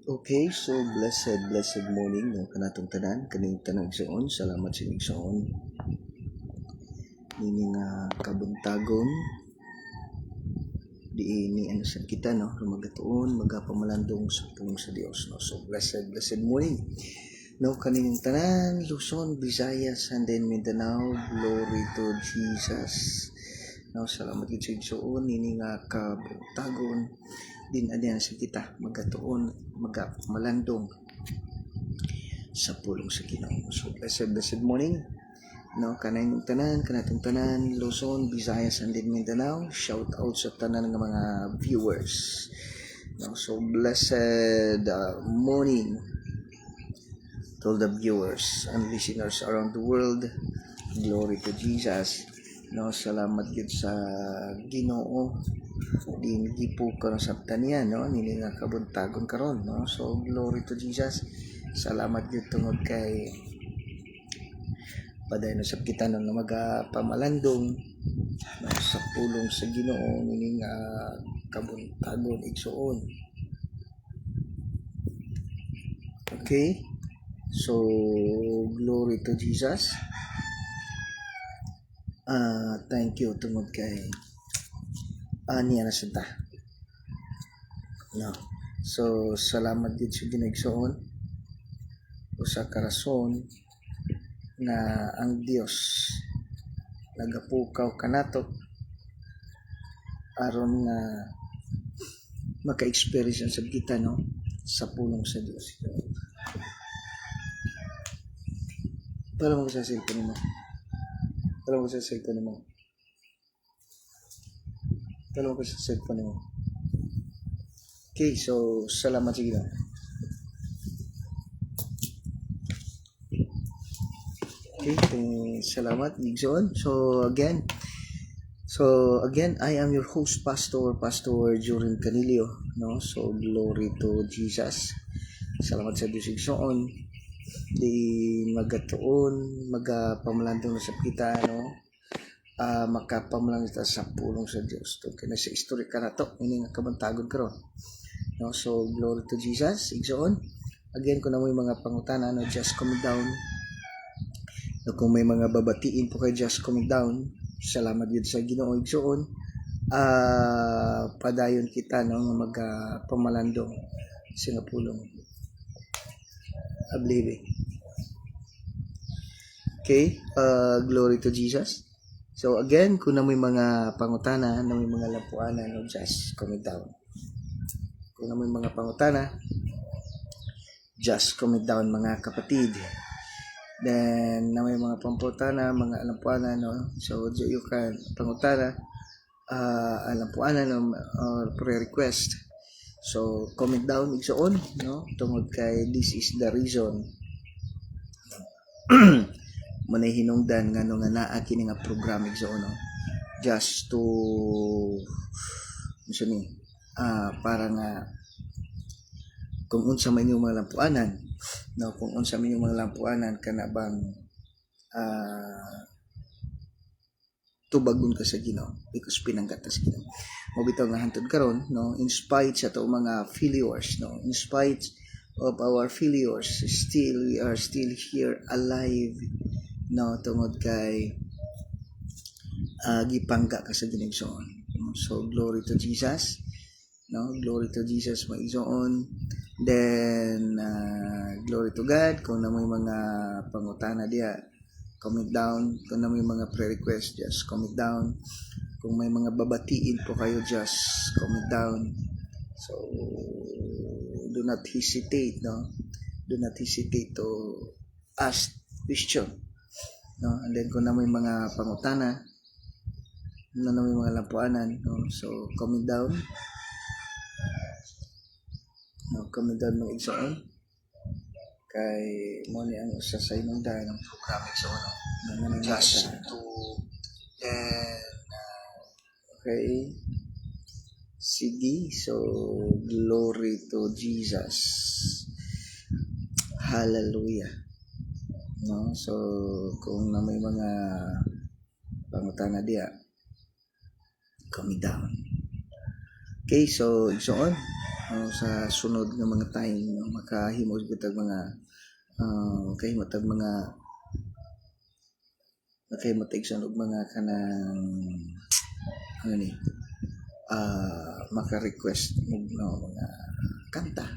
Okay, so blessed morning no kanatong tanan kaning tanang igsoon. Salamat sa igsoon. Nini nga kabuntagon di ini ano sa kita no magatuon magapamalandong sa pulong sa Dios no. So blessed morning. No kaning tanan Luzon, Visayas, and then Mindanao. Glory to Jesus. No, salamat gid sa igsoon nini nga kabuntagon din adyan sa kita magatuon magapamalandong sa pulong sa Ginoo. So blessed morning no kanang tanan kanatong tanan Luzon, Visayas, and Mindanao. Shout out sa tanan ng mga viewers no. So blessed morning to all the viewers and listeners around the world. Glory to Jesus no. Salamat gid sa Ginoo din gipo karon sa tanian no nini nga kabuntagon karon no. So glory to Jesus. Salamat gid tungod kay paday na sa kita nang magapamalandong no, sa pulong sa Ginoo nini nga kabuntagon igsoon. Okay, so glory to Jesus. Thank you tungod kay niya na santa no. So salamat gid sa Ginoo igsoon usa ka rason na ang Dios nagapukaw kanato aron nga maka-experience sa kita no sa pulong sa Dios. Para mo sa cellphone mo. Para mo sa cellphone mo. Para mo sa cellphone mo. Okay, so salamat sa Ginoo. Okay, salamat igsoon. So again, I am your host, Pastor Jorin Canilio, no? So glory to Jesus. Salamat sa Dios igsoon. Di magatuon, magapamalandong na sa kita, no? Makapamalang kita sa pulong sa Dios. To kina sa istorya na to, ini nga kabantagod karon. No? So glory to Jesus igsoon. Again, kung na mo mga pangutana, no, just comment down. So, kung may mga babatiin po kay just comment down. Salamat yun sa Ginoo igsoon. Padayon kita no magpamalandong sa pulong. I believe it. Okay, glory to Jesus. So again, kung na may mga pangutana, na may mga lampuana, no, just comment down. Kung na may mga pangutana, just comment down mga kapatid. Then na may mga pamputana, mga alampuana no. So you can pangutana alampuana no or prayer request. So comment down igsoon no tungod kay this is the reason manay hinungdan ngano nga naa kini nga program igsoon no. Just to para nga kung unsa man inyong mga lampuanan no, kung unsa man inyong mga lampuanan kana bang tubagon ka sa Ginoo because pinanggatas Ginoo mo bitaw nga hantod karon no, in spite sa to mga failures no, in spite of our failures, we are still here alive no tungod kay gipangga ka sa Ginoo. So glory to Jesus no, glory to Jesus maigsoon. Then glory to God. Kung na may mga pangutana diya, comment down. Kung na may mga prayer request, just comment down. Kung may mga babatiin po kayo, just comment down. So do not hesitate no, do not hesitate to ask question no. And then kung na may mga pangutana, na may mga lampuanan no, so comment down no, comment down mga igsoon kay mo ni ang usa sa inungdan ng program igsoon no, just to okay, sige. So glory to Jesus, hallelujah no. So kung na may mga pangutana diya, comment down. Okay, so igsoon sa sunod nga mga time makahimo kita mga kahimatag mga nakahimatag sa mga kanang ano ni maka-request mo mga kanta.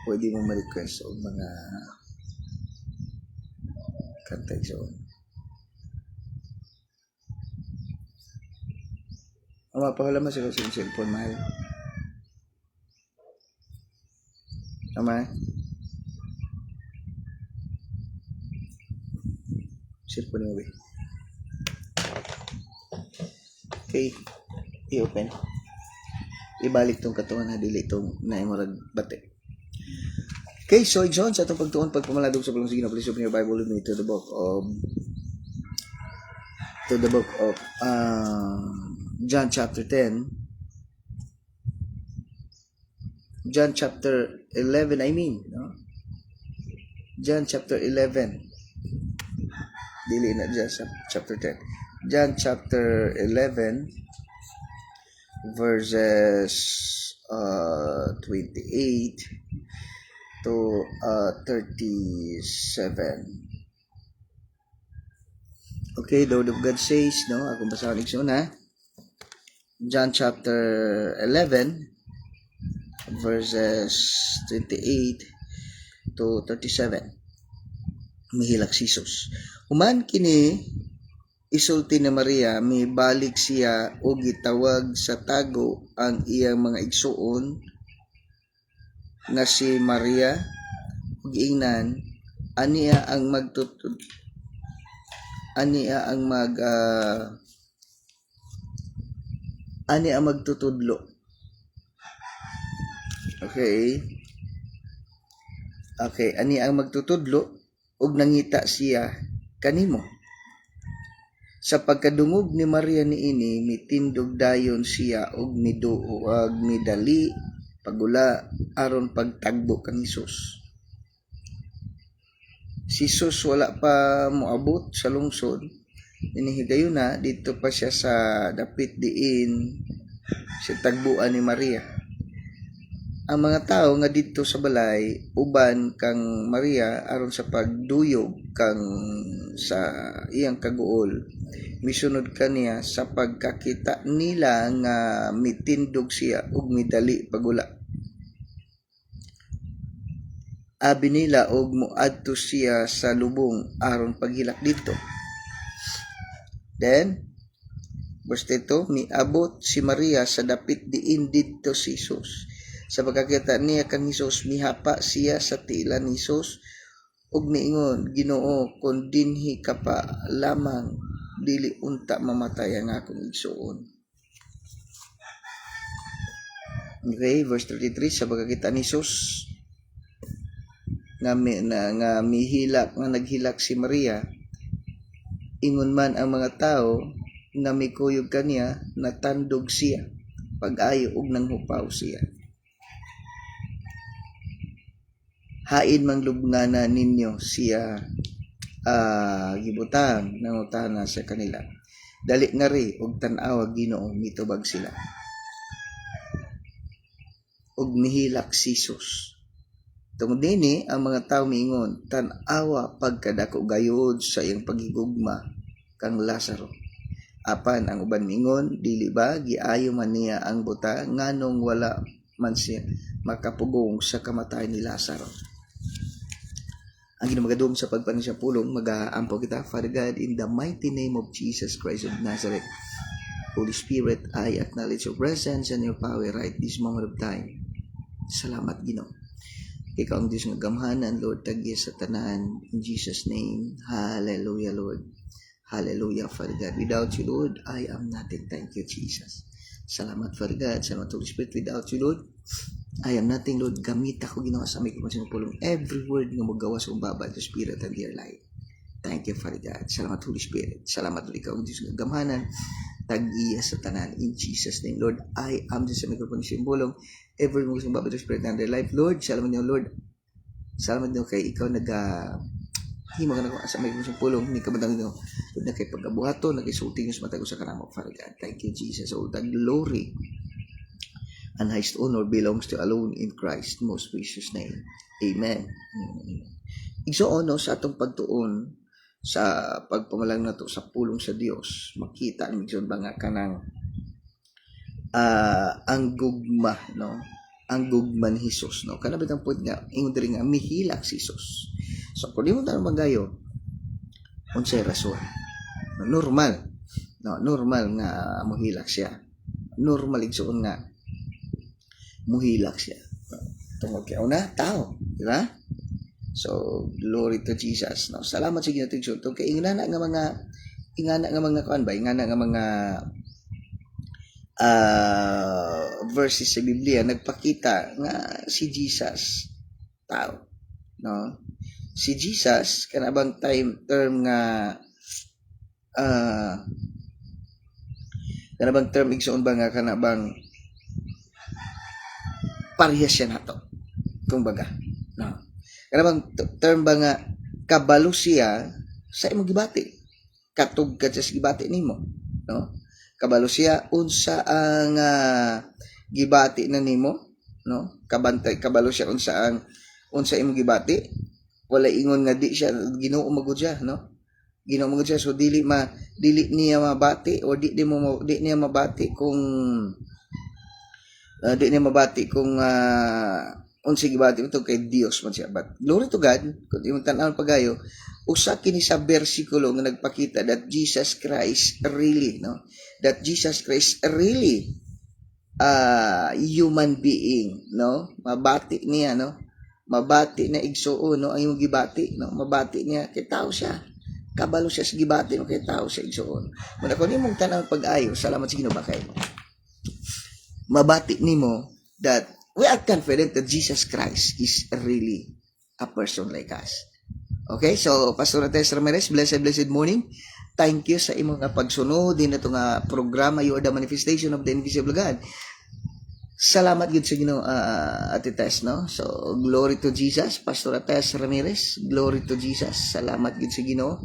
Pwede mo ma-request o mga kanta igsoon. Mapakalaman sila sa cellphone, mahal. Tama? Cellphone mo, eh. Okay. I-open. Ibalik tong katawan na dili itong naimurag bate. Okay, so John, sa itong pagtuon, pagpamaladog sa palong sige na, please open your Bible with me to the book of John chapter 10. John chapter 11, no? John chapter 11. Dili na dyan sa chapter 10. John chapter 11, verses 28 to 37. Okay, the word of God says, no? Akong basahin igsoon, ha? John chapter 11, verses 28 to 37. Mihilak si Jesus. Human kini isulti na Maria, may balik siya o gitawag sa tago ang iyang mga igsuon na si Maria ug ingnan aniya ang magtutudlo. Okay, ani ang magtutudlo ug nangita siya kanimo. Sa pagkadungog ni Maria niini, mitindog dayon siya ug midali pagula aron pagtagbo kang Hesus. Si Jesus wala pa moabot sa lungsod. Inihigayon na dito pa siya sa dapit diin sa tagbuan ni Maria. Ang mga tao nga dito sa balay uban kang Maria aron sa pagduyog kang sa iyang kaguol. Misunod kaniya sa pagkakita nila nga mitindog siya ug midali pagula. Abi nila og moadto siya sa lubong aron paghilak dito. Then verse 2, miabot si Maria sa dapit diin dito si Jesus. Sa pagkakita niya kang Hesus, mihapa siya sa tila ni Hesus ug niingon, Ginoo, kun dinhi ka pa lamang, dili unta mamatay ang akong igsuon. Okay, verse 33, sa pagkakita ni Hesus nga naghilak si Maria, ingon man ang mga tao nga mikuyog kaniya, natandog siya pag-ayo ug nanghupaw siya. Hain mang lubngana ninyo siya gibutang nangutana sa kanila. Dali nga ri og tan-awa Ginoo, mitubag sila. Og mihilak si Jesus. Tungod nini ang mga tao miingon, tan-awa pagkadako gayud sa iyang paghigugma kang Lazaro. Apan ang uban miingon, dili ba giayo man niya ang buta nganong wala man siya makapugong sa kamatayon ni Lazaro. Ang ginamagadum sa pagpanin sa pulong, mag-aampo kita, Father God, in the mighty name of Jesus Christ of Nazareth. Holy Spirit, I acknowledge your presence and your power right this moment of time. Salamat, Ginoo. Ikaw ang Diyos nga gamhanan, Lord, tagya sa tanan. In Jesus' name, hallelujah, Lord. Hallelujah, Father God. Without you, Lord, I am nothing. Thank you, Jesus. Salamat, Father God. Salamat, Holy Spirit. Without you, Lord, I am nothing, Lord. Gamit ako ginawa sa may pulong. Every word nga magawa sa umbaba, the Spirit and your light. Thank you, Father God. Salamat, Holy Spirit. Salamat, Lord, ikaw ang Diyos nga gamhanan, tag-iya sa tanan. In Jesus' name, Lord, I am just sa microphone simbolo. Every mo gusto babalik Spirit and their life, Lord. Salamat niyo, Lord. Salamat niyo kay ikaw himo ka na sa may gusto pulong ni kabandang niyo. Lord, na kay pagkabuhato, na kay sulting sa matago sa kanamo, Father God. Thank you, Jesus. All the glory and highest honor belongs to alone in Christ's most precious name. Amen. Igsoon no, sa atong pagtuon sa pagpamalang nato sa pulong sa Dios, makita ang igsoon ba nga kanang ang gugma, no? Ang gugma ni Jesus, no? Kana bitang point nga ingon diri nga mihilak si Jesus. So kung di mo tanong magayo, unsay rason? Normal, no? Normal nga mohilak siya. Normal igsoon nga mohilak siya. Tungod kay una tao, di ba? So glory to Jesus, no? Salamat sa Ginoo tigsoon kay ingana nga mga kuan ba, ingana nga mga verses sa Biblia nagpakita nga si Jesus tao, no? Si Jesus kanabang term nga kanabang term igsoon ba nga kanabang parehas siya nato kumbaga, no? Kanabang term ba nga kabalo siya sa imong gibati, katugkad sa gibati nimo, no? Kabalo siya unsa ang gibati na nimo, no? Kabantay kabalo siya unsa imong gibati. Wala ingon nga di siya Ginoo magud siya, no? Ginoo magud siya, so dili niya mabati o di niya mabati kung unsa gibati ito kay Dios man siya. But glory to God, kung imong tan-aw pagayo, usa kini sa bersikulo nga nagpakita that Jesus Christ really, no? That Jesus Christ really human being, no? Mabati niya, no? Mabati na igsuon, no? Ang imong gibati, no? Mabati niya kay tao siya. Kabalo siya sa gibati, no? Kay tao siya igsuon. Muna kung imong tan-aw pag-ayo, salamat sa Ginoo ba kay mabati nimo that we are confident that Jesus Christ is really a person like us. Okay, so Pastor Tess Ramirez, blessed morning. Thank you sa imong pagsunod din nato nga programa, You Are the Manifestation of the Invisible God. Salamat gid sa Ginoo, Ate Tess, no? So glory to Jesus, Pastor Tess Ramirez, glory to Jesus. Salamat gid sa Ginoo,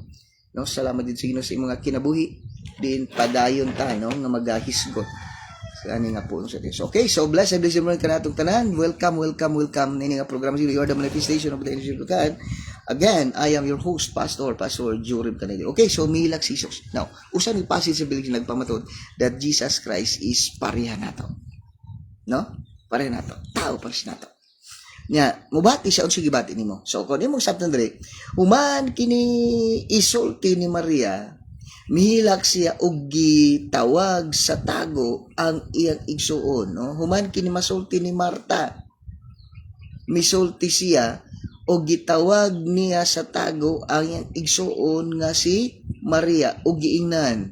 no? Salamat gid sa Ginoo sa imong kinabuhi din padayon ta, no, nga magahisgot ani nga po sa Dios. Okay, so blessed morning kanatong tanan. Welcome nini nga programa sa You Are the Manifestation of the Invisible God. Again, I am your host, Pastor Jurib Canedi. Okay, so milak si Jesus. Now, usan ni passage sa Biblia nagpamatod that Jesus Christ is pareha nato. No? Pareha nato. Tao pa siya nato. Nya, mubati siya unsa gibati nimo. So, kung imong sabtan diri, human kini isulti ni Maria, mihilak siya og gitawag sa tago ang iyang igsuon, no? Human kini masulti ni Marta, misulti siya og gitawag niya sa tago ang iyang igsuon nga si Maria og giingnan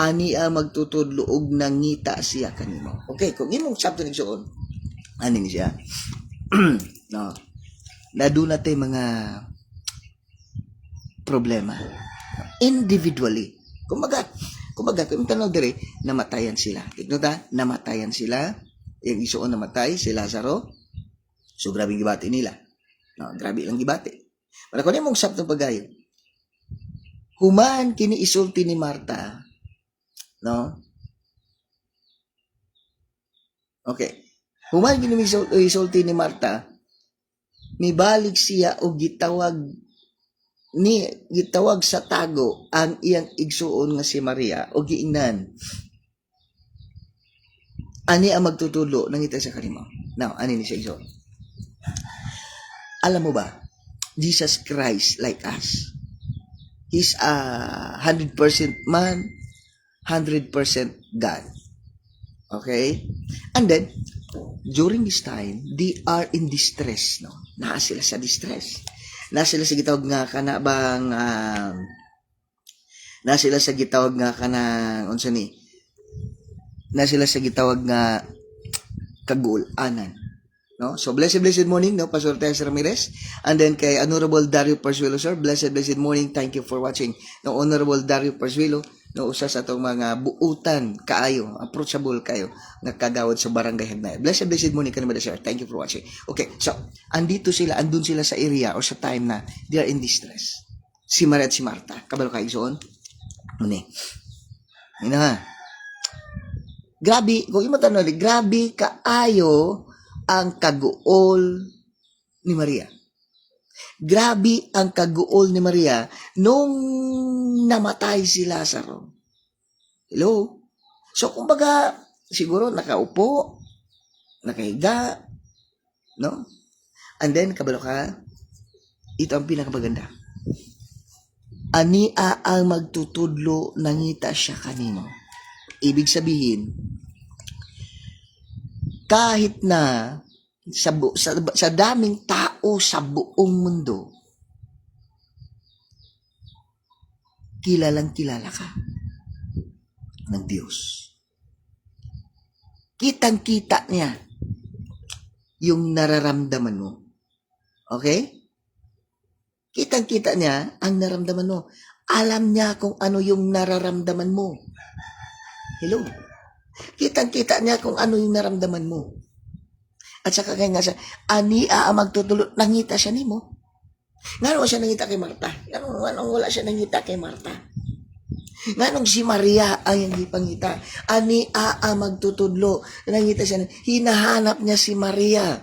ani magtutudlo og nangita siya kanimo. Okay, kung imong sabton igsuon ani ni siya no, naduna tay mga problema individually. Kumaga kung tanaw dire, namatayan sila. Tigno ta, namatayan sila. Yung isuon namatay, si Lazaro. So, grabe gibati nila. No, grabe lang gibati. Para kung mong sabtong pagayo, human kini isulti ni Marta, no? Okay. Human kini isulti ni Marta, mibalik siya o gitawag sa tago ang iyang igsuon nga si Maria o giingnan ani ang magtutulo nangita sa kanimo. Now, ani ni siya igsuon. Alam mo ba, Jesus Christ like us, He's 100% man, 100% God. Okay? And then, during this time, they are in distress, no? Naa sila sa distress. Na sila sa gitawag nga kanabang na sila sa gitawag nga kanang unsa ni na sila sa gitawag nga kagulanan, no? So blessed morning, no, Pastor Tess Ramirez, and then kay Honorable Dario Persuelo, sir, blessed morning, thank you for watching. No, Honorable Dario Persuelo, no, usa sa atong mga buutan kaayo, approachable kayo nga kagawad sa Barangay Hagnay. Blessed morning kanimo, sir, thank you for watching. Okay, so andun sila sa area or sa time na they are in distress. Si Maria at si Marta, kabalo kay igsoon. Muni. Ina. Grabe, kung imo tanong, grabe kaayo ang kaguol ni Maria. Grabe ang kaguol ni Maria nung namatay si Lazaro. Hello? So, kumbaga, siguro nakaupo, nakahiga, no? And then, kabalo ka, ito ang pinakamaganda. Ania ang magtutudlo, nangita siya kanino. Ibig sabihin, kahit na sa daming tao sa buong mundo, kilalang kilala ka ng Diyos. Kitang-kita niya yung nararamdaman mo. Okay? Kitang-kita niya ang nararamdaman mo. Alam niya kung ano yung nararamdaman mo. Hello? Kitang-kita niya kung ano yung naramdaman mo. At saka kaya nga siya, ania ang magtutulot, nangita siya ni mo. Nga siya nangita kay Marta? Nga wala siya nangita kay Marta? Nga si Maria ang hindi pangita. Ania ang magtutudlo, nangita siya. Hinahanap niya si Maria.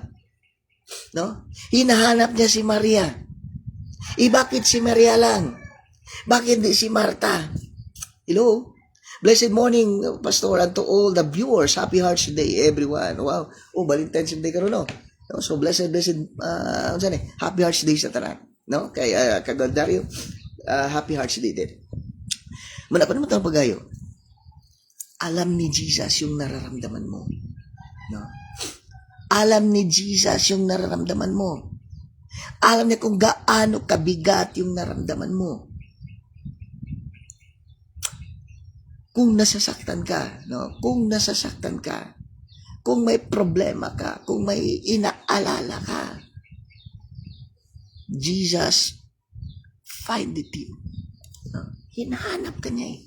No? Hinahanap niya si Maria. Bakit si Maria lang? Bakit di si Marta? Hello? Blessed morning, Pastor, and to all the viewers. Happy Hearts Day, everyone. Wow. Oh, Valentine's Day karon no? So, blessed, Happy Hearts Day sa tanan. No? Kay Kagol Dario, Happy Hearts Day din. Muna pa naman ito pagayo. Alam ni Jesus yung nararamdaman mo. No? Alam ni Jesus yung nararamdaman mo. Alam niya kung gaano kabigat yung nararamdaman mo. Kung nasasaktan ka, no? Kung nasasaktan ka, kung may problema ka, kung may inaalala ka, Jesus find it you. No? Hinahanap ka niya eh.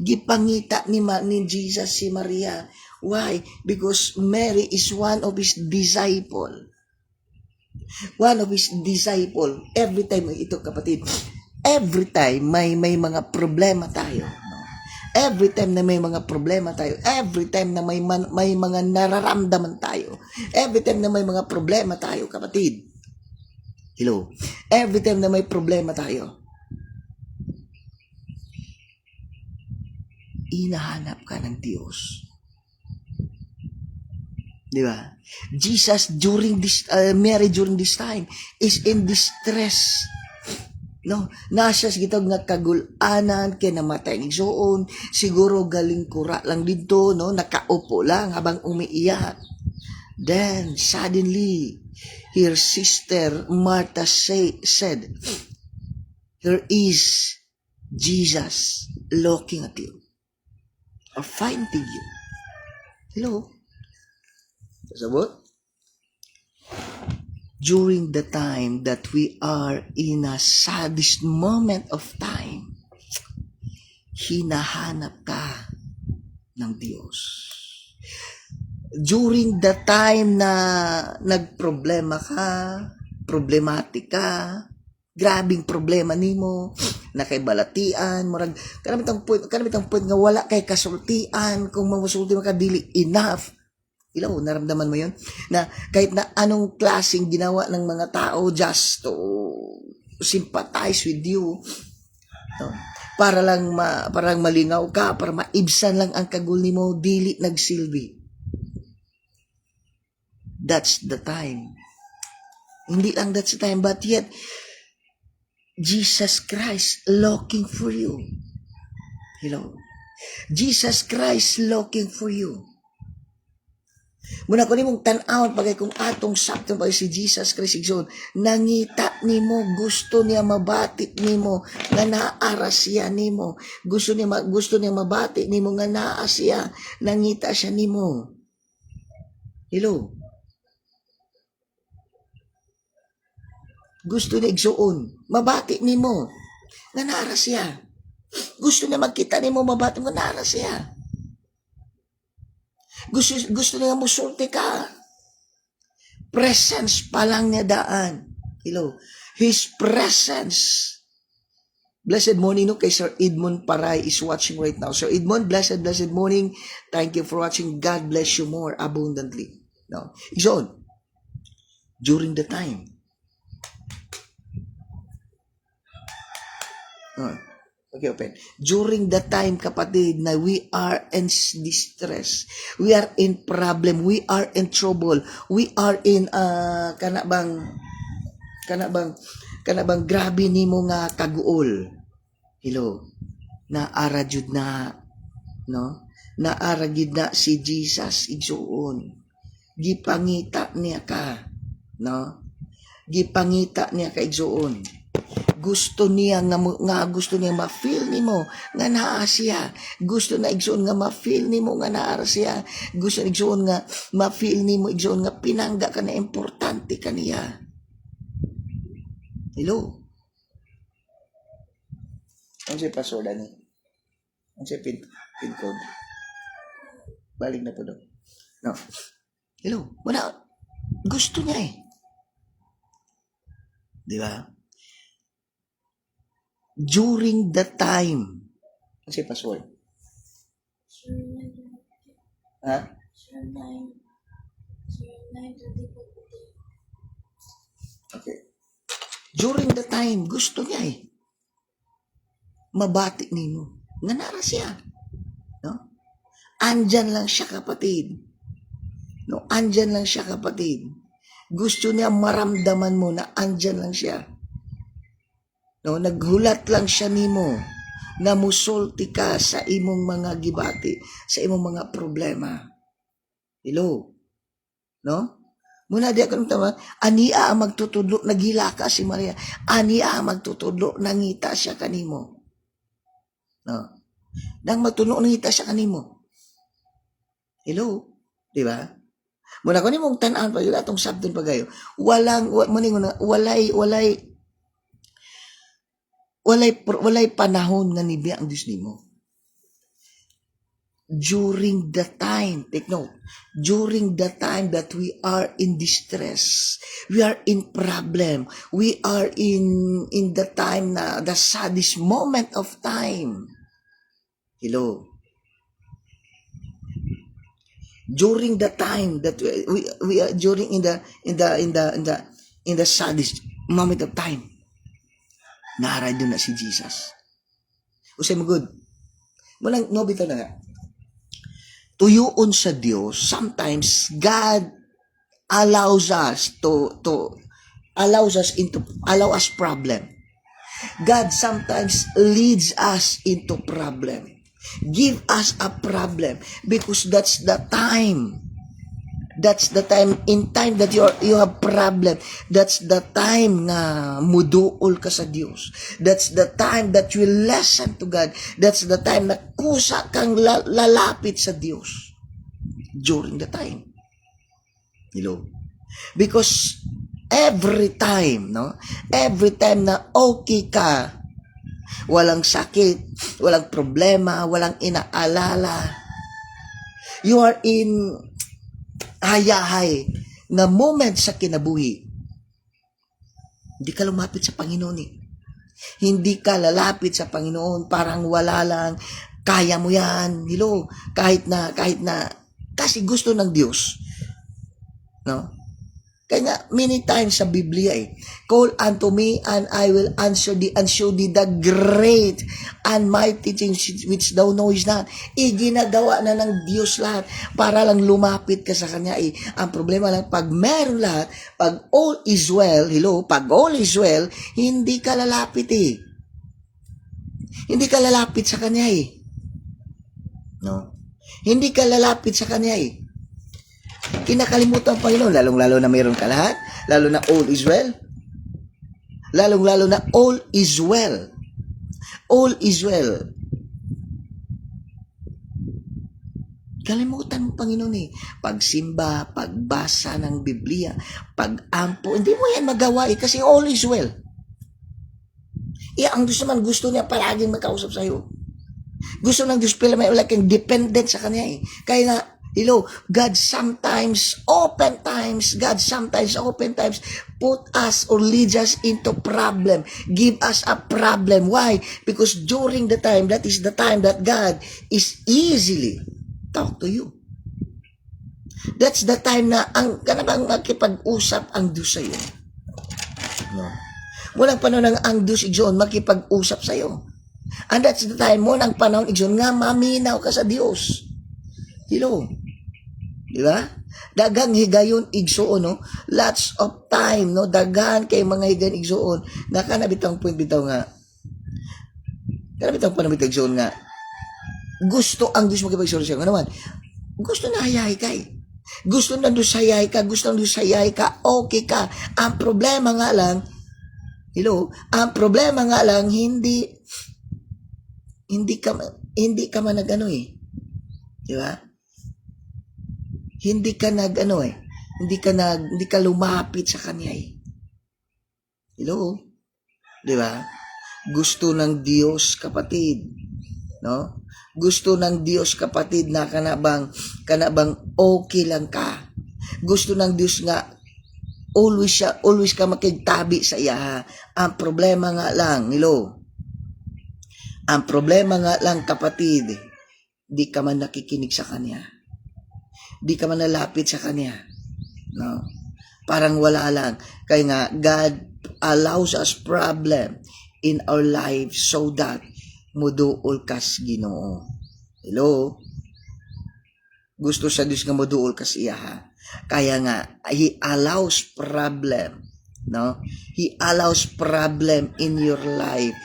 Gipangita ni Jesus si Maria. Why? Because Mary is one of his disciple. One of his disciple. Every time, ito kapatid, every time may mga problema tayo. No? Every time na may mga problema tayo. Every time na may mga nararamdaman tayo. Every time na may mga problema tayo, kapatid. Hello? Every time na may problema tayo, inahanap ka ng Diyos. Di ba? Jesus Mary during this time is in distress. No, nasa gitog nga kagulanan kay namatay ng igsoon, siguro galing kura lang dito, no, nakaupo lang habang umiiyak. Then suddenly her sister Martha said, "Here is Jesus looking at you or finding you." Hello? Sabot? During the time that we are in a saddest moment of time, hinahanap ka ng Diyos. During the time na nagproblema ka, problematic ka, grabing problema nimo, nakaibalatian, murag kanamitang point nga wala kay kasultian, kung mamusulti ka dili enough. Ilaw, naramdaman mo yun? Na kahit na anong klaseng ginawa ng mga tao just to sympathize with you, no? Para lang malingaw ka, para maibsan lang ang kagul mo, dili nagsilbi. That's the time. Hindi lang that's the time, but yet, Jesus Christ looking for you. Hello? Jesus Christ looking for you. Muna ko nimong tan-awon pagay kung atong sakto pagay si Jesus Christ igsoon, nangita nimo, gusto niya mabati nimo nga naara siya nimo, gusto niya mabati nimo nga naa siya, nangita siya nimo. Hello? Gusto niya igsoon, mabati nimo nga naara siya. Gusto niya magkita nimo, mabati nga naara siya. Gusto niya musulti ka. Presence pa lang niya daan. Hello? His presence Blessed morning, no, kay Sir Edmond Paray is watching right now. Sir Edmond, blessed morning. Thank you for watching. God bless you more abundantly. No? So, during the time. Okay, open. During the time, kapatid, na we are in distress, we are in problem, we are in trouble, we are in, kana bang grabe nimo nga kaguol. Hello. Naara jud na, no? Naara gid na si Jesus igsuon. Gipangita niya ka, no? Gipangita niya ka igsuon. Gusto niya nga gusto niya ma-feel nimo nga naa siya. Gusto na igsuon nga ma-feel nimo nga naa siya. Gusto igsuon nga ma-feel nimo igsuon nga pinangga ka na importante kaniya. Hello. Ano siya password ani? Ano siya pin code? Balik na po doon. No. Hello. Wala. Gusto niya eh. Di ba? During the time. Ano siya password? Ha? Okay. During the time, gusto niya eh. Mabati ninyo. Nga nara siya. No? Andyan lang siya, kapatid. No? Andyan lang siya, kapatid. Gusto niya maramdaman mo na andyan lang siya. No? Naghulat lang siya nimo na musulti ka sa imong mga gibati, sa imong mga problema. Hello? No? Muna di ako tama, ania ang magtutudlo, nagila ka si Maria, ania ang magtutudlo, nangita siya kanimo. No? Nang matulog, nangita siya kanimo. Hello? Di ba? Muna ko ni mong tanan pa yun, atong sabdon pa gayo. Walay panahon nga nibiya ang Diyos nimo. During the time, take note, during the time that we are in distress, we are in problem, we are in the time na the saddest moment of time. Hello. During the time that we are during in the saddest moment of time, naaray doon na si Jesus. Usay mo good. Walang no bitaw na nga. Tuyuon sa Dios, sometimes God allows us allow us problem. God sometimes leads us into problem. Give us a problem because that's the time. That's the time, in time that you have problem, that's the time na muduol ka sa Dios. That's the time that you listen to God. That's the time na kusa kang lalapit sa Dios. During the time. Hello? Because every time, no? Every time na okay ka, walang sakit, walang problema, walang inaalala, you are in hayahay na moment sa kinabuhi, hindi ka lumapit sa Panginoon eh. Hindi ka lalapit sa Panginoon, parang wala lang, kaya mo yan, hello, kahit na, kasi gusto ng Diyos. No? Kaya nga, many times sa Biblia eh, call unto me and I will answer thee and show thee the great and mighty things which thou knowest not. Iginagawa na ng Diyos lahat para lang lumapit ka sa Kanya eh. Ang problema lang, pag meron lahat, pag all is well, hello, pag all is well, hindi ka lalapit eh. Hindi ka lalapit sa Kanya eh. No? Hindi ka lalapit sa Kanya eh. Kinakalimutan ang Panginoon, lalong-lalo na mayroon ka lahat, lalo na all is well. Lalong-lalo na all is well. All is well. Kalimutan mo, Panginoon eh. Pagsimba, pagbasa ng Biblia, pag-ampo, hindi mo yan magawa eh, kasi all is well. Ang Diyos naman, gusto niya palaging makausap sa'yo. Gusto ng Diyos pala may wala kang dependent sa Kanya eh. Kaya nga, God sometimes oftentimes put us or leads us into problem, give us a problem. Why? Because during the time, that is the time that God is easily talk to you. That's the time na ang kanabang makipag-usap ang Diyos sa'yo. No? Walang panahon ang Diyos igsoon makipag-usap sa'yo. And that's the time mo ng panahon igsoon nga maminaw ka sa Diyos. Di ba? Dagang higayon igsoon, no? Lots of time, no? Dagan kay mga higayon igsoon. Nakanabitang point bitaw nga. Kanabitang panabitang igsoon nga. Gusto ang Diyos makipag-usap siya. Ano man? Gusto na hayay kay. Gusto na Diyos hayay ka. Gusto na Diyos hayay ka. Okay ka. Ang problema nga lang, hindi ka man nag-ano eh. Di ba? Hindi ka lumapit sa Kanya eh. Di ba? Gusto ng Diyos, kapatid, no? Gusto ng Diyos, kapatid, na kanabang okay lang ka. Gusto ng Diyos nga always ka makigtabi sa iya. Ang problema nga lang, kapatid, di ka man nakikinig sa Kanya. Di ka man nalapit sa Kanya. No? Parang wala lang. Kaya nga, God allows us problem in our lives so that muduol kas Ginoo. Gusto sa Diyos nga muduol kas iya, ha? Kaya nga, He allows problem. No? He allows problem in your life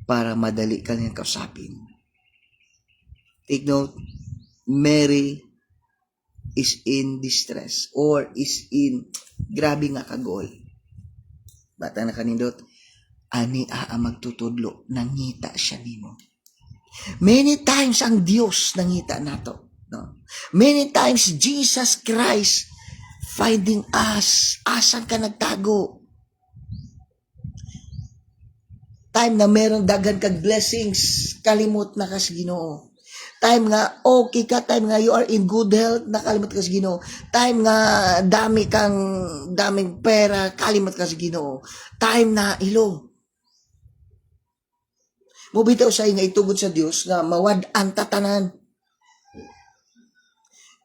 para madali ka niyang kausapin. Take note, Mary is in distress or is in grabe nga kagol. Bata na kanindot, ani magtutudlo, nangita siya nimo. Many times ang Diyos nangita nato. No? Many times Jesus Christ finding us. Asan ka nagtago? Time na meron dagan kag blessings, kalimot na kas Ginoo. Time nga okay ka, time nga you are in good health, nakalimot ka sa Ginoo. Time nga daming pera, kalimot ka sa Ginoo. Time na mubitaw sa nga itugod sa Dios nga mawad-an tatanan.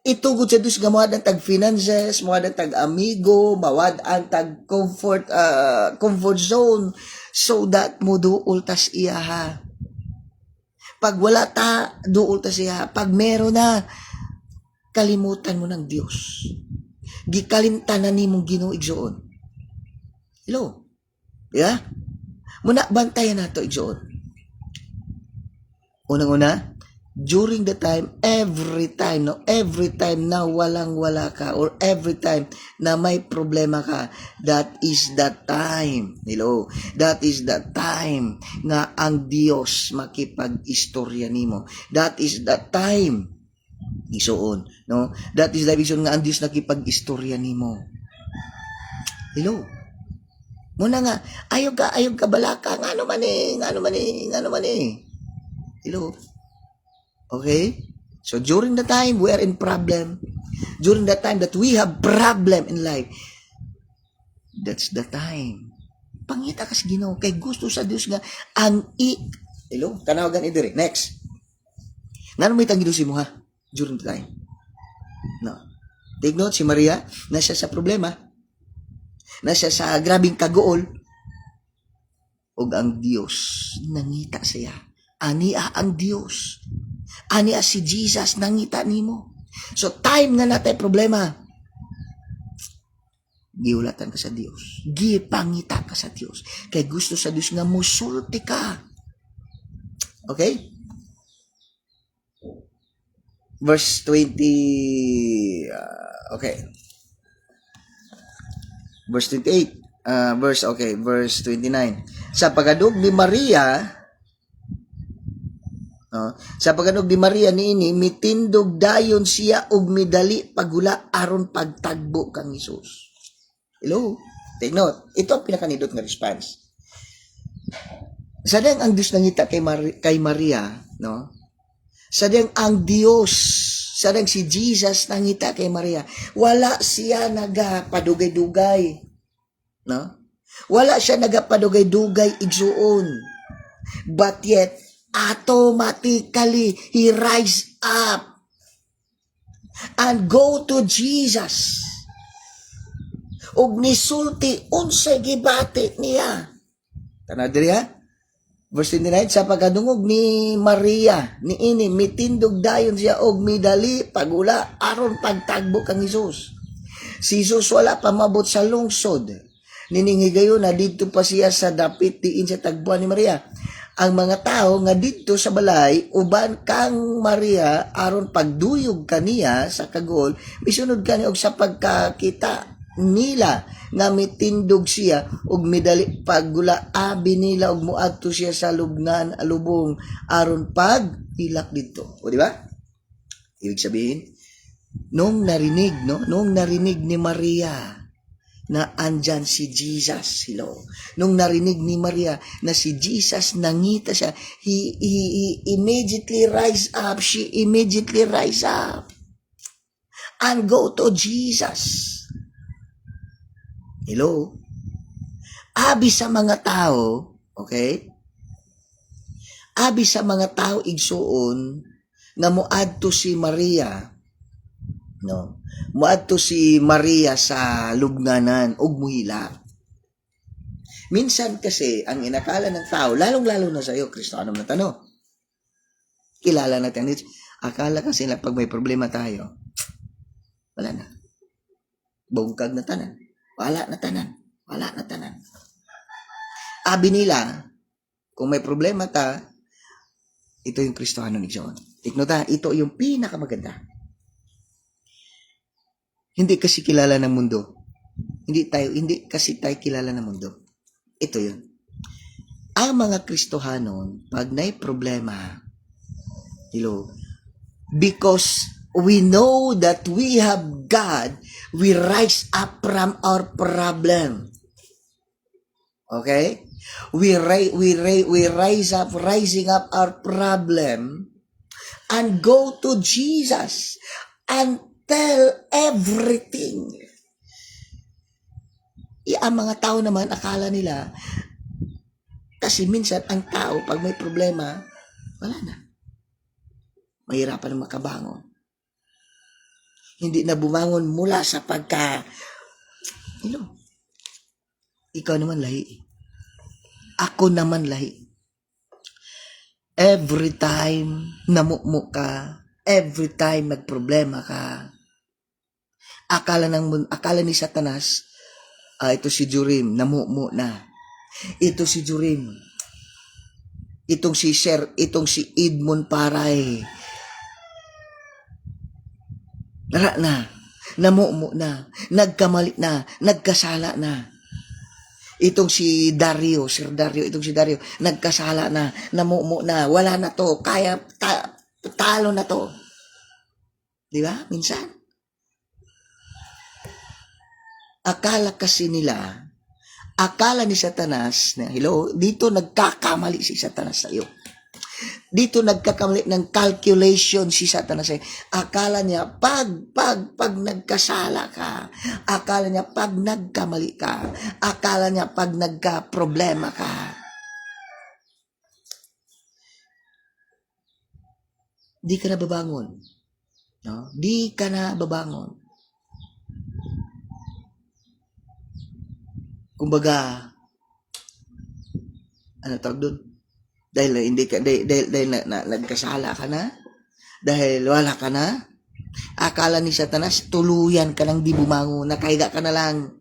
Itugod sa Dios nga mawad-an tag finances, mawad-an tag amigo, mawad-an tag comfort zone so that muduol tas iya, ha. Pag wala ta, duol ta siya. Pag meron na, kalimutan mo ng Diyos. Gikalimtanan ni mong Ginoo igsoon. Yeah? Muna, bantayan nato igsoon. Unang-una, during the time, every time na walang-wala ka or every time na may problema ka, that is the time. That is the time nga ang Dios makipag-istorya nimo. That is the time. Isoon, no? That is the reason nga ang Dios nakipag-istorya nimo. Muna nga, ayog ka balaka, nga ano man eh. Okay? So, during the time we are in problem, during the time that we have problem in life, that's the time. Pangita kas Ginoo kay gusto sa Dios nga ang tanawagan idiri. Next. Ngano may tangidusi mo, ha? During the time. No. Take note, si Maria, nasa sa problema, nasa sa grabing kagool, ug ang Dios nangita siya. Ania ang Dios. Ania si Jesus nangita nimo. So time nga natay problema, giulatan ka sa Dios. Gipangita ka sa Dios. Kay gusto sa Dios nga musulti ka. Okay? Verse 20 okay. Verse 28. Verse 29. Sa pagadug ni Maria, sa pagkanog di Maria niini, mitindog dayon siya og midali pagula aron pagtagbo kang Hesus. Take note. Ito ang pinakanindot nga response. Sadang ang Diyos nangita kay Maria, no? Sadang ang Diyos Sarang si Jesus nangita kay Maria. Wala siya nagapadugay-dugay. No? Wala siya nagapadugay-dugay igsuon. But yet, automatically, he rise up and go to Jesus. Ug nisulti unsay gibati niya. Tanaw diri ha? Verse 29, sa pagkadungog ni Maria, ni ini, mitindog dayon siya og midali pagula aron pagtagbo kang Hesus. Si Jesus wala pa mabot sa lungsod. Niningigayon na dito pa siya sa dapit diin sa tagbuan ni Maria. Ang mga tao nga dito sa balay, uban kang Maria, aron pagduyog kaniya sa kagol, misunod kani og sa pagkakita nila nga mitindog siya og midali paggula abi nila og muadto siya sa lubngan alubong aron pag hilak dito. O di ba? Ibig sabihin, nung narinig ni Maria na andyan si Jesus, nung narinig ni Maria na si Jesus nangita siya, he immediately rise up, she immediately rise up and go to Jesus. Hello? Abi sa mga tao, okay? Abi sa mga tao igsuon nga moadto si Maria, no? Moadto si Maria sa lubnganan ug muhila. Minsan kasi ang inakala ng tao, lalong-lalo na sa iyo, Kristiyano na tanong. Kilala natin dito. Akala kasi na pag may problema tayo, wala na. Bungkag na tanan. Wala na tanan. Abi nila, kung may problema ta, ito yung Kristiyano ni John. Ignota, ito yung pinakamaganda. Hindi kasi kilala ng mundo. Hindi kasi tayo kilala ng mundo. Ito yun. Ang mga Kristohanon, pag may problema, because we know that we have God, we rise up from our problem. Okay? We rise up, rising up our problem and go to Jesus and tell everything. Ang mga tao naman, akala nila, kasi minsan ang tao, pag may problema, wala na. Mahirapan na makabangon. Hindi na bumangon mula sa ikaw naman lahi. Ako naman lahi. Every time namukmuk ka, every time nagproblema ka, akala ni Satanas, ito si Jorim, namukmuk na. Ito si Jorim. Itong si Edmond Paray, namumo na, nagkamali na, nagkasala na. Itong si Dario, Sir Dario, nagkasala na, namumo na, wala na to, talo na to. Di ba? Minsan. Akala ni Satanas na, dito nagkakamali si Satanas sa iyo. Dito nagkakamali ng calculation si Satanas. Akala niya pag nagkasala ka, akala niya pag nagkamali ka, akala niya pag nagka-problema ka, di ka na babangon. No? Di ka na babangon. Kumbaga, ano tawag doon? Dahil nagkasala ka na, dahil wala ka na, akala ni Satanas, tuluyan ka lang di bumangon, nakahiga ka na lang.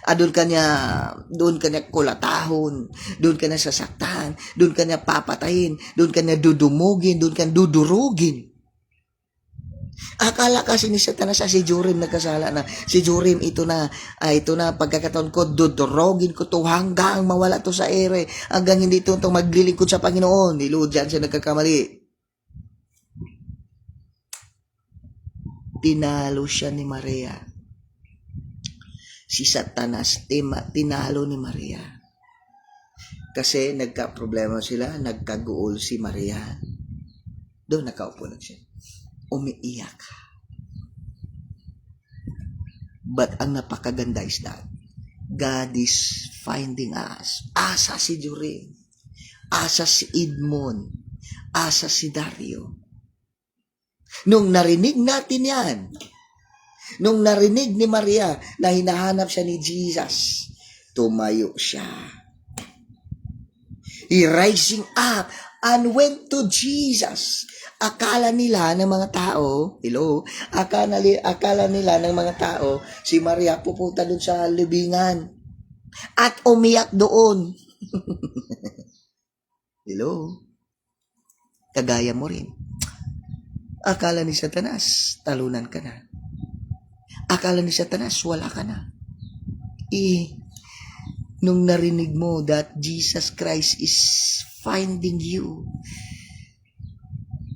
Doon ka niya kulatahon, doon ka niya sasaktan, doon ka niya papatayin, doon ka niya dudumugin, doon ka niya dudurugin. Akala kasi ni Satanas si Jorim nagkasala na. Si Jorim, ito na pagkakataon ko, dudurugin ko to hanggang mawala to sa ere, hanggang hindi ito maglilingkod sa Panginoon. Dyan siya nagkakamali. Tinalo siya ni Maria. Si Satanas, tinalo ni Maria. Kasi nagka-problema sila, nagkaguol si Maria. Doon nakaupo lang siya. umiiyak. But ang napakaganda is that God is finding us. Asa si Jorin, asa si Edmond, asa si Dario. Nung narinig natin yan, nung narinig ni Maria na hinahanap siya ni Jesus, tumayo siya. He rising up and went to Jesus. Akala nila ng mga tao, akala nila ng mga tao, si Maria pupunta dun sa libingan at umiyak doon. Hello? Kagaya mo rin. Akala ni Satanas, talunan ka na. Akala ni Satanas, wala ka na. Nung narinig mo that Jesus Christ is finding you,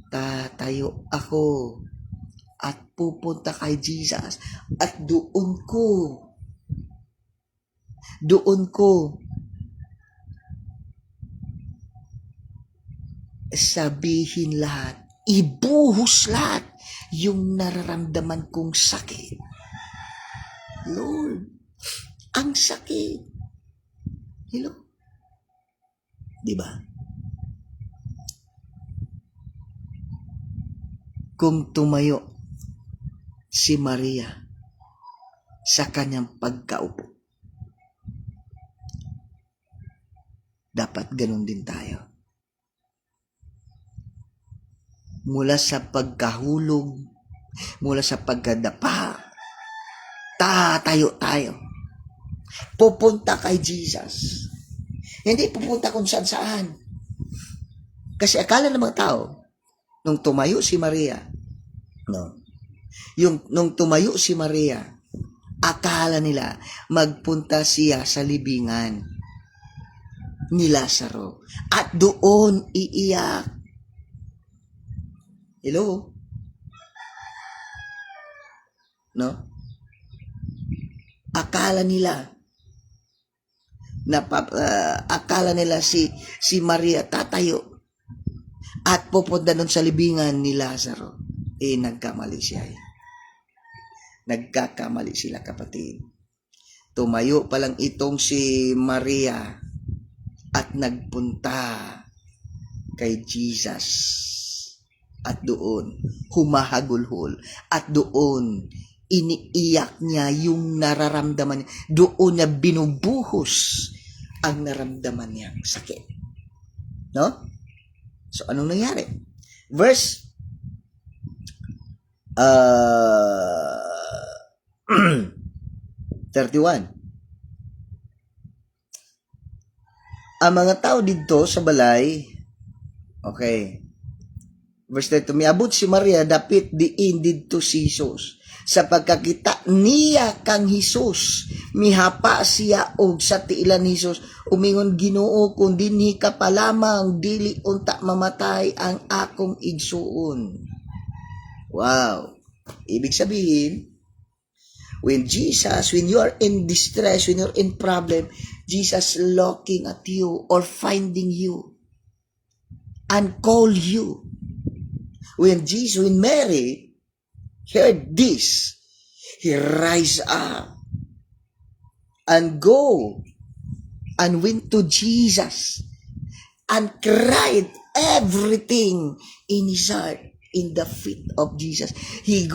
tatayo ako at pupunta kay Jesus at doon ko sabihin lahat, ibuhos lahat yung nararamdaman kong sakit. Lord, ang sakit. Hello? Diba? Kung tumayo si Maria sa kanyang pagkaupo, dapat ganun din tayo. Mula sa pagkahulog, mula sa pagkadapa, tatayo tayo. Pupunta kay Jesus. Hindi pupunta kung saan. Kasi akala ng mga tao, nung tumayo si Maria, nung tumayo si Maria, akala nila magpunta siya sa libingan ni Lazaro at doon iiyak. Hello? No? Akala nila si Maria tatayo at pupunta doon sa libingan ni Lazaro. Nagkamali siya. Nagkakamali sila, kapatid. Tumayo pa lang itong si Maria at nagpunta kay Jesus. At doon, humahagulhol. At doon, iniiyak niya yung nararamdaman niya. Doon niya binubuhos ang naramdaman niyang sakit. No? So, anong nangyari? Verse 31. Ang mga tao dito sa balay, okay, verse 32, miabot si Maria dapit diin didto si Jesus. Sa pagkakita niya kang Jesus, mihapa siya og sa tiilan ni Jesus, umingon, Ginoo, kung dinhi ka pa lamang, dili unta mamatay ang akong igsuon. Wow. Ibig sabihin, when you are in distress, when you're in problem, Jesus looking at you or finding you and call you. When Mary heard this, he rise up and go and went to Jesus and cried everything in his heart in the feet of Jesus. He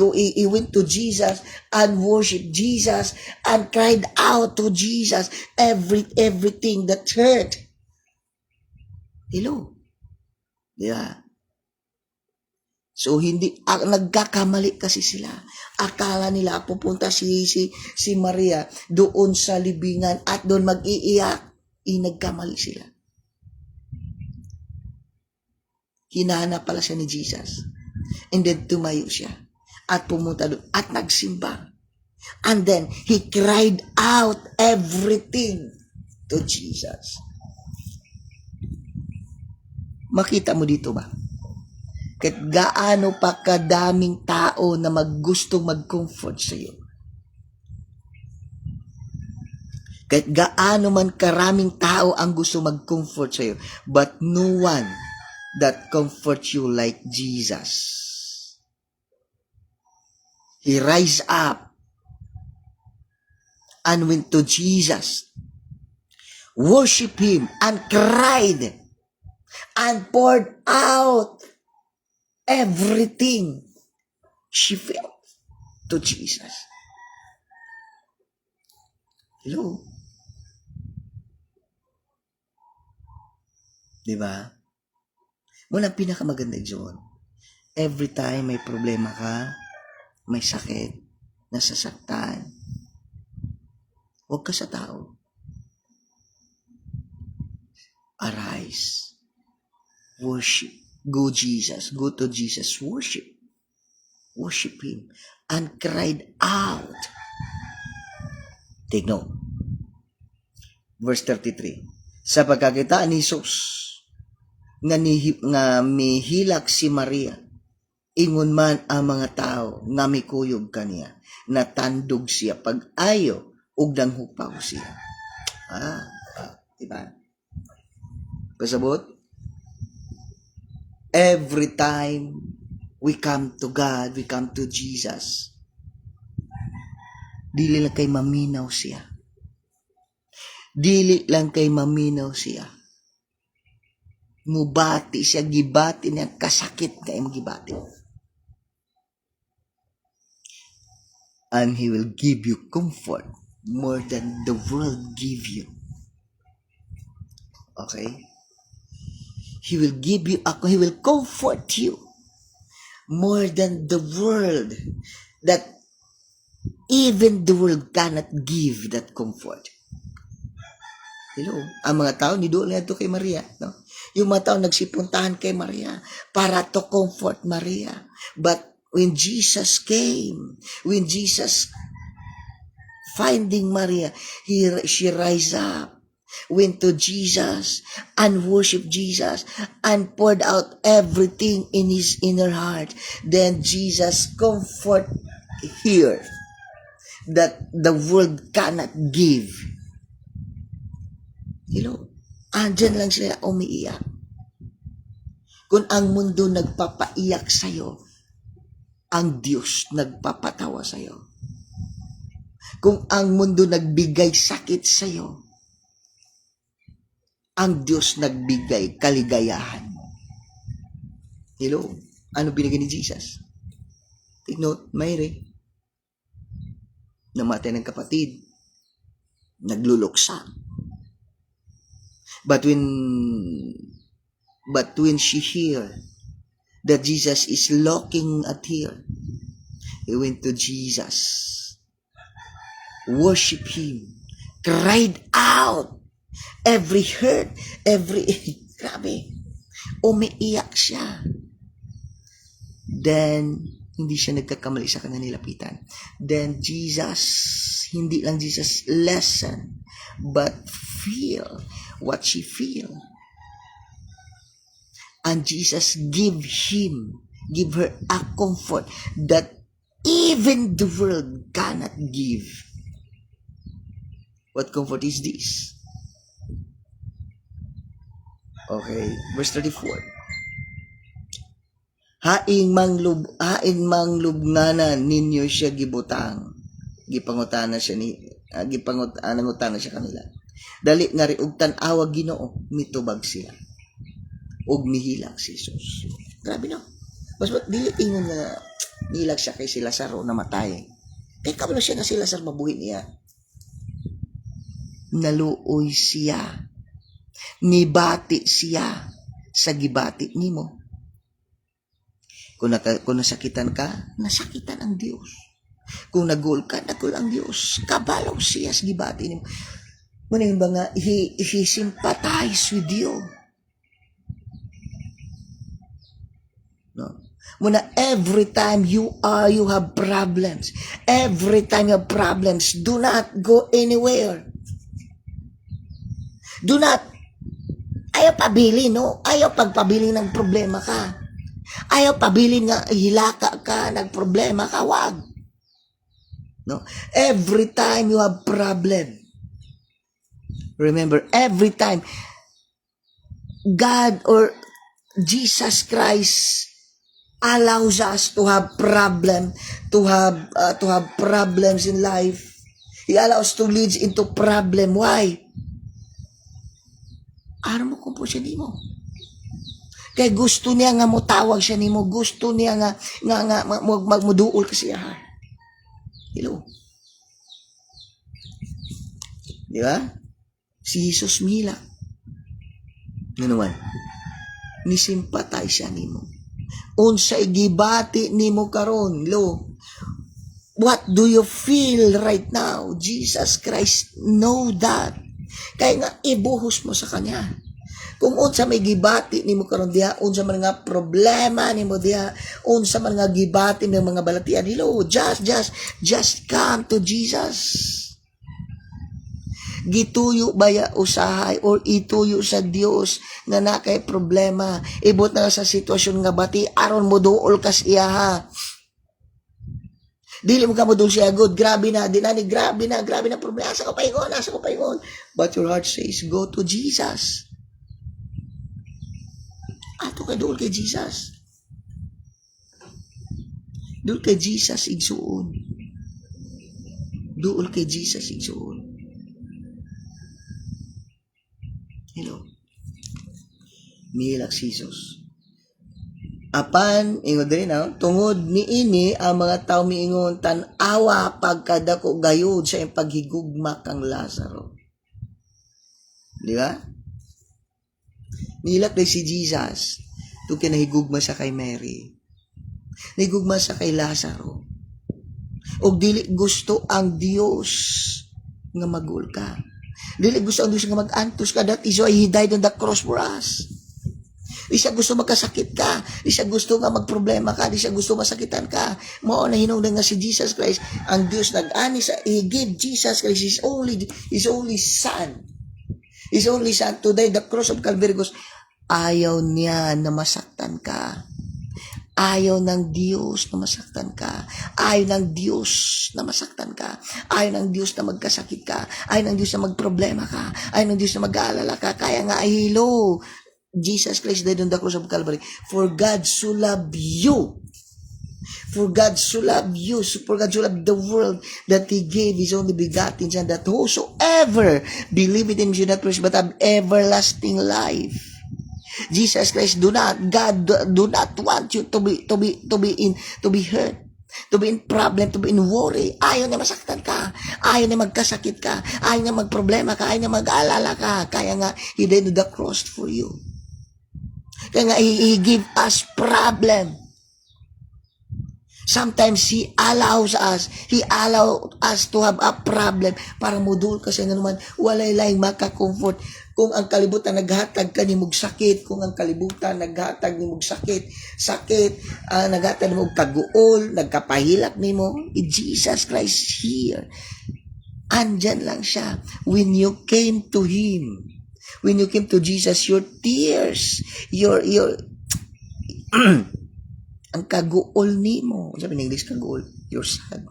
went to Jesus and worshiped Jesus and cried out to Jesus everything that hurt. Hello? Yeah. So, nagkakamali kasi sila. Akala nila pupunta si Maria doon sa libingan at doon mag-iiyak. Nagkamali sila. Hinahanap pala siya ni Jesus. And then, tumayo siya. At pumunta doon. At nagsimba. And then, he cried out everything to Jesus. Makita mo dito ba? Kahit gaano pa kadaming tao na gustong mag-comfort sa iyo. Kahit gaano man karaming tao ang gusto mag-comfort sa iyo. But no one that comforts you like Jesus. He rise up and went to Jesus, worship him, and cried and poured out everything she felt to Jesus. Hello? Diba? Muna pinakamaganda yun. Every time may problema ka, may sakit, nasasaktan, huwag ka sa tao. Arise. Worship. Go Jesus. Go to Jesus. Worship. Worship him. And cried out. Take note. Verse 33. Sa pagkakitaan ni Jesus, nga mihilak si Maria, ingon man ang mga tao nga mikuyog kaniya, natandog siya pag-ayo ug nanghupaw siya. Diba? Kasabot? Every time we come to God, we come to Jesus, dili lang kay maminaw siya. Dili lang kay maminaw siya. Mubati siya, gibati niya, kasakit na yung gibati. And he will give you comfort more than the world give you. Okay? He will give you, he will comfort you more than the world, that even the world cannot give that comfort. Hello? Ang mga tao, nidoon na ito kay Maria. No? Yung mga tao nagsipuntahan kay Maria para to comfort Maria. But when Jesus came, when Jesus finding Maria, she rise up, went to Jesus and worshiped Jesus and poured out everything in his inner heart. Then Jesus comfort here that the world cannot give. Andyan lang sila umiiyak. Kung ang mundo nagpapaiyak sa'yo, ang Diyos nagpapatawa sa'yo. Kung ang mundo nagbigay sakit sa'yo, ang Diyos nagbigay kaligayahan mo. Hello? Ano binigay ni Jesus? Take note, Mayre. Namatay ng kapatid. Nagluluksa. But when she heard that Jesus is looking at her, he went to Jesus, worship him, cried out, every hurt, grabe, umiiyak siya. Then, hindi siya nagkakamali sa kanya nilapitan. Then, hindi lang Jesus listen, but feel what she feel. And Jesus give her a comfort that even the world cannot give. What comfort is this? Okay, verse 34. Haing manglubnganan ninyo siya gibutang. Gipangutana siya kanila. Dali nga rin og tan-awa Ginoo, mitubag siya. Og mihilak si Jesus. Grabe no. Mas dili ingon nga nilak siya kay si Lazaro namatay. Kay kabalo siya nga si Lazaro mabuhi niya. Naluoy siya. Nibati siya sa gibati nimo. Kung nasakitan ka, nasakitan ang Diyos. Kung nagul ka, nagul ang Diyos. Kabalaw siya sa gibati nimo. Muna ba nga, he sympathize with you. No? Muna, every time you have problems. Every time you have problems, do not go anywhere. Do not, ayaw pabili, no? Ayaw pagpabili ng problema ka. Ayaw pabili nga hilaka ka, nagproblema ka, wag. No? Every time you have problem, remember, every time God or Jesus Christ allows us to have problems in life. He allows to lead into problem. Why? Araw mo kung po siya di mo. Kaya gusto niya nga mo tawag siya nimo, gusto niya nga magmuduol kasi ha. Hello. Di ba? Si Jesus mila. Nanuman. Nisimpatay siya nimo. Unsa igibati nimo karon, lo. What do you feel right now? Jesus Christ know that. Kaya nga ibuhos mo sa kanya. Kung unsa may gibati nimo karon diha, unsa man nga problema nimo diha, unsa man nga gibati ng mga balatian nilo, just come to Jesus. Gituyo baya usahay or ituyo sa Dios nga na kay problema, ibot na sa sitwasyon nga bati aron mo duol kas iya ha. Dili mo ka mo dul siya good, grabe na problema, asa ko paingon. But your heart says, go to Jesus. Ato kay duol kay Jesus. Duol kay Jesus igsuon. Duol kay Jesus igsuon. Hello. Milak Jesus. Apan, ingon din tungod ni ini ang mga tao miingon tan-awa pagkadako gayud sa iyang paghigugma kang Lazaro. Di ba? Nilak day si Jesus to kinahigugma sa kay Mary. Nahigugma sa kay Lazaro. Og dili gusto ang Dios nga magul ka. Dili gusto ang Dios nga mag-antos ka. That is why He died on the cross for us. Di siya gusto magkasakit ka. Di siya gusto nga magproblema ka. Di siya gusto masakitan ka. Mao na hinungdan nga si Jesus Christ. Ang Dios nag-ani sa He gave Jesus Christ His only Son. His only Son to die the cross of Calvary. Ayaw niya na masaktan ka. Ayaw ng Diyos na masaktan ka. Ayaw ng Diyos na masaktan ka. Ayaw ng Diyos na magkasakit ka. Ayaw ng Diyos na magproblema ka. Ayaw ng Diyos na mag-aalala ka. Kaya nga, hello, Jesus Christ died on the cross of Calvary. For God so loved you. For God so loved you. For God so loved the world that He gave His only begotten Son, that whosoever believe in Him should not perish but have everlasting life. Jesus Christ God do not want you to be hurt, to be in problem, to be in worry. Ayaw na masaktan ka, ayaw na magkasakit ka, ayaw na magproblema ka, ayaw na mag-aalala ka. Kaya nga He died on the cross for you. Kaya nga He give us problem. Sometimes He allows us to have a problem para modul kasi nga naman walay laing maka-comfort. Kung ang kalibutan naghatag ka ni mog sakit, kung ang kalibutan naghatag ni mog sakit, naghatag ni mog kaguol, nagkapahilak nimo, Jesus Christ here. Andyan lang siya. When you came to Him, when you came to Jesus, your tears, your ang kaguol nimo, sabi in English kaguol, your sad.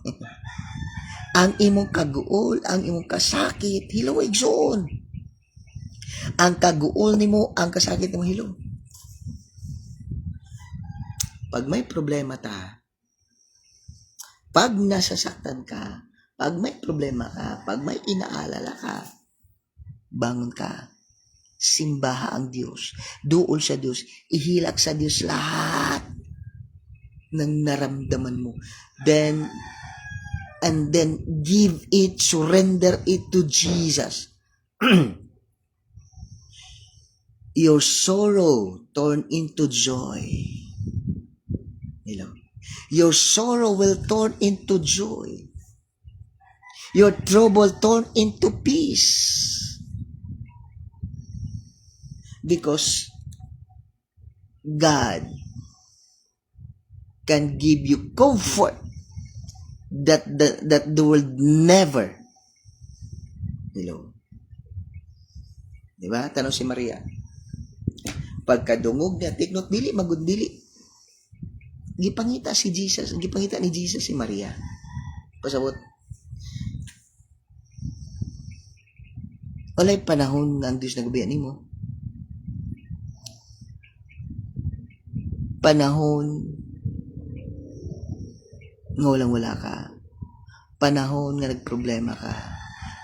Ang imong kaguol, ang imong kasakit, hilaw igsoon. Ang kaguol nimo, ang kasakit nimo, hilaw. Pag may problema ta, pag nasasaktan ka, pag may problema ka, pag may inaalala ka, bangon ka, simbaha ang Diyos, duol sa Diyos, ihilak sa Diyos lahat ng naramdaman mo. And then give it, surrender it to Jesus. Your sorrow turn into joy. Hello. Your sorrow will turn into joy. Your trouble turn into peace. Because God can give you comfort that the world never. Hello. Diba? Tanong si Maria. Pagkadungog niya, tiknot dili, magundili. Gipangita ni Jesus si Maria. Pasabot. Walay panahon nga ang Diyos nagabihan nimo. Panahon nga walang-wala ka. Panahon nga nagproblema ka.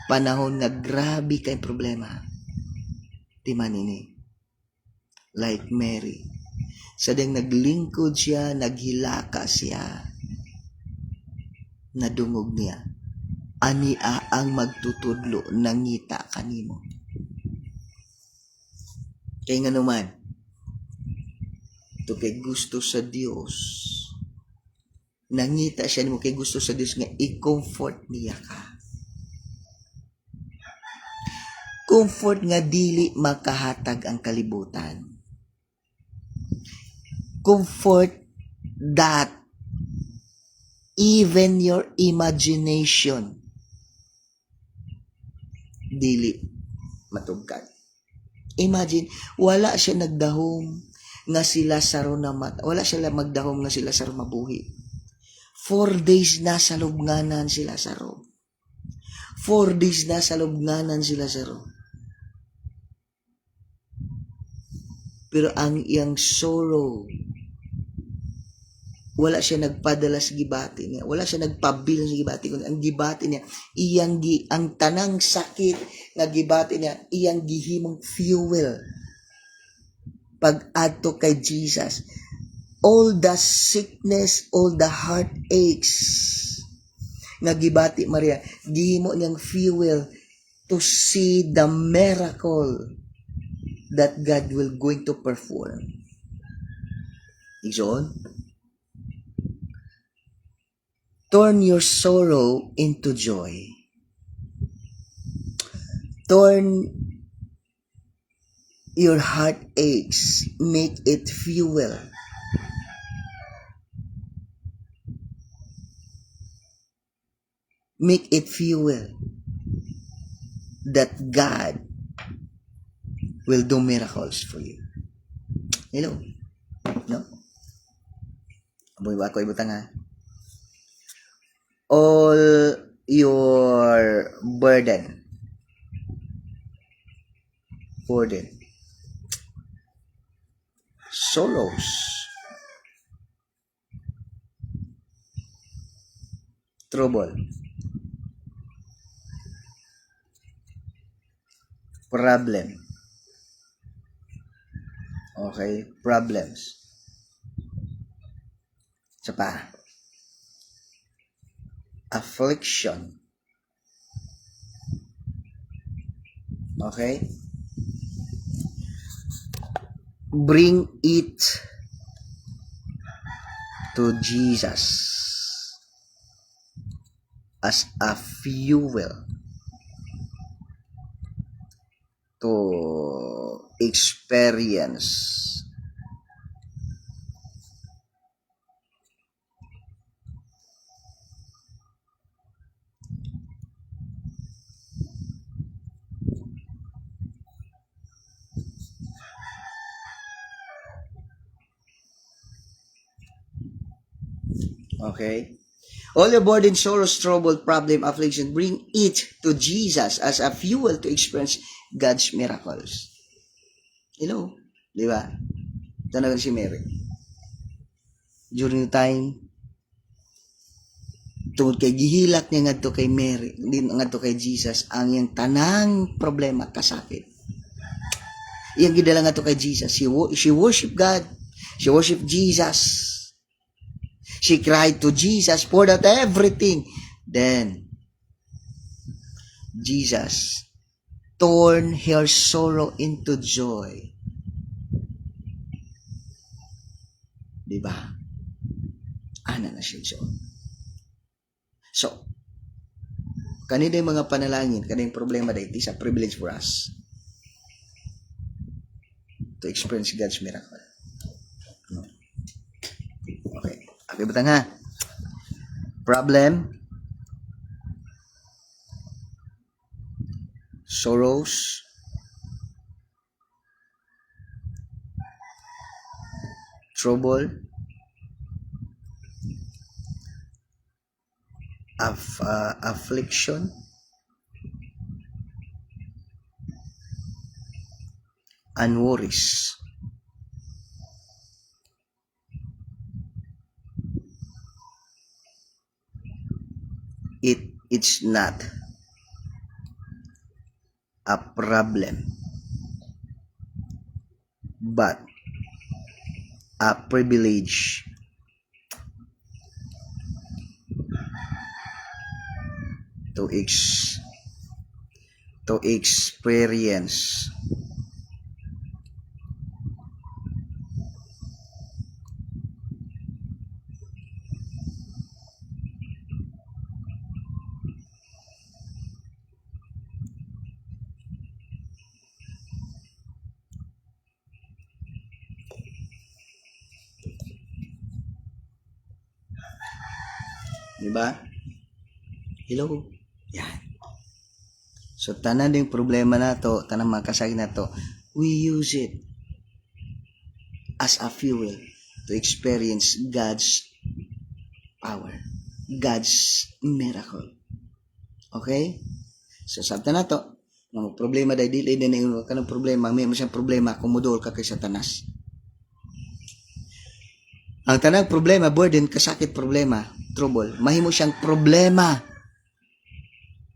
Panahon nga grabe kay problema. Di man ini. Like Mary. Sa ding naglingkod siya, naghilaka siya. Nadungog niya. Ania ang magtutudlo nangita kanimo. Kaya nga naman, ito kay gusto sa Diyos. Nangita siya mo kay gusto sa Diyos nga i-comfort niya ka. Comfort nga dili makahatag ang kalibutan. Comfort that even your imagination dili matugkad. Imagine, wala siya nagdahom nga si Lazaro wala siya magdahom nga si Lazaro mabuhi. 4 days na sa lubnganan si Lazaro. 4 days na sa lubnganan si Lazaro. Pero ang iyang sorrow, wala siya nagpadala sa gibati niya. Wala siya nagpabil sa gibati niya. Ang gibati niya, ang tanang sakit na gibati niya, iyang gihimong fuel. Pag-adto kay Jesus. All the sickness, all the heartaches nga gibati Maria, gihimo niyang fuel to see the miracle that God will going to perform. Igsoon, turn your sorrow into joy. Turn your heartaches, make it fuel. Make it fuel that God will do miracles for you. Hello? No? Aboy ba ako ibutang ha? All your burden, sorrows, trouble, problem, okay, problems, isa pa, affliction, okay, bring it to Jesus as a fuel to experience okay? All your burden, sorrows, trouble, problem, affliction, bring it to Jesus as a fuel to experience God's miracles. Hello? Di ba? Tanagan si Mary. During the time, tungod kay gihilak niya ngadto kay Mary, ngadto kay Jesus, ang iyang tanang problema, kasakit. Iyang gidala ngadto kay Jesus. She worship God. She worship Jesus. She cried to Jesus for that everything. Then, Jesus turned her sorrow into joy. Diba? Ana na siya joy. So, kanina yung mga panalangin, kanina yung problema dahil it's a privilege for us to experience God's miracle. Okay. Okay, butang ha. Problem, sorrows, trouble, affliction, and worries. it's not a problem, but a privilege to experience di ba? Hello. Yan. So tanan ding problema na to, tanan mga kasakit na to, we use it as a fuel to experience God's power, God's miracle. Okay? So sabta na to, ang problema dahil dili din yung kanang problema, may mo siyang problema kumudol ka kay Satanas. Ang tanang problema, burden, kasakit problema, trouble, mahimo siyang problema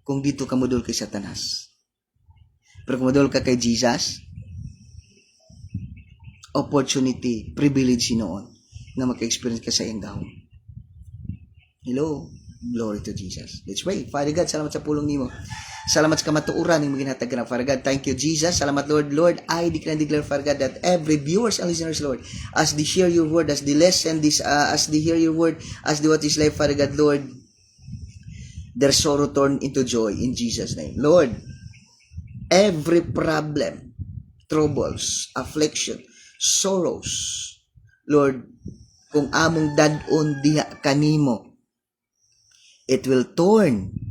kung dito ka modul kay Satanas. Pero kung modul ka kay Jesus, opportunity, privilege noon na maka-experience ka sa iyong gahom. Hello, glory to Jesus. Let's pray. Father God, salamat sa pulong nimo. Salamat sa kamatuuran ng mga ginhatag na, Father God. Thank you, Jesus. Salamat, Lord. Lord, I declare, Father God, that every viewers and listeners, Lord, as they hear your word, as they listen this, as they hear your word, as they watch this life, Father God, Lord, their sorrow turn into joy in Jesus' name. Lord, every problem, troubles, affliction, sorrows, Lord, kung among dadon diha kanimo, it will turn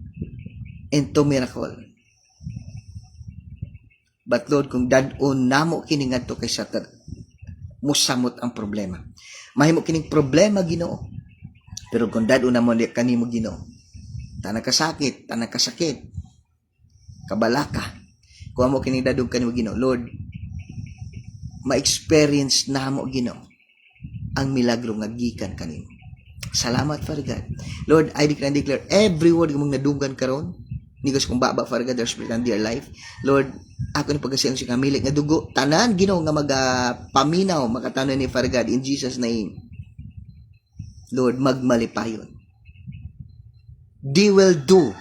into miracle. But Lord, kung dadon namo kini ngadto kay Satan, musamot ang problema. Mahimo kining problema, Ginoo. Pero kung dadon namo di kanimo, Ginoo, tanang kasakit, kabalaka, kung amo kining dadon kanimo, Ginoo, Lord, ma-experience namo, Ginoo, ang milagro nga gikan kanimo. Salamat, Father God. Lord, I declare every word mong nadunggan karon, nigos kung baba, Father God, their spirit and their life. Lord, ako ni pagkasiyang si kamilik nga dugo, tanan, Ginoo, nga magapaminaw, makatanan ni Father God, in Jesus' name. Lord, magmalipayon. They will do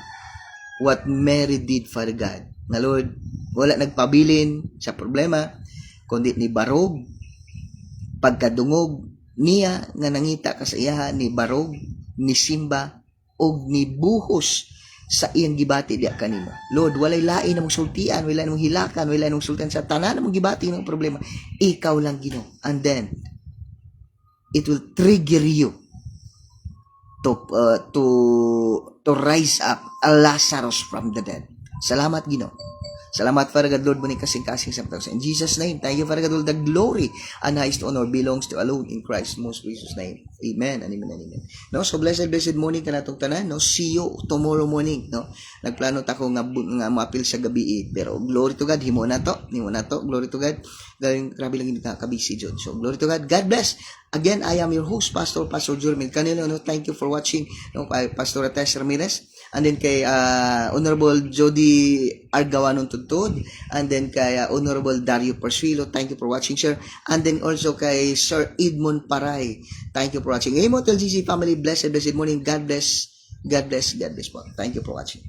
what Mary did, Father God. Na Lord, wala nagpabilin sa problema, kundi ni barog, pagkadungog niya nga nangita ka sa iya ni barog, ni simba, og ni buhos sa iyang gibati diya kanimo. Lord, walay lain namong sultian, walay namong hilakan, walay namong sultian sa tanan namong gibati ng problema. Ikaw lang, Ginoo. And then it will trigger you to rise up a Lazarus from the dead. Salamat, Ginoo. Salamat, Father God, Lord, muni kasing-kasing sa pagkakas. In Jesus' name, thank you, Father God, all the glory and highest honor belongs to alone in Christ's most precious name. Amen and amen and amen. No, so blessed morning ka natong tanan, no? See you tomorrow morning, no? Nagplano ta ko nga maapil sa gabi, pero glory to God, himo na to, glory to God. Galing grabe lang ka busy John. So glory to God. God bless. Again, I am your host, Pastor Jermaine Canelo. No, thank you for watching, no, kay Pastor Tess Ramirez. And then kay Honorable Jody Argawanon Tuntod, and then kay Honorable Dario Persuilo, thank you for watching, sir. And then also kay Sir Edmond Paray, thank you for watching. Hey, Motel GC family, blessed morning. God bless po. Thank you for watching.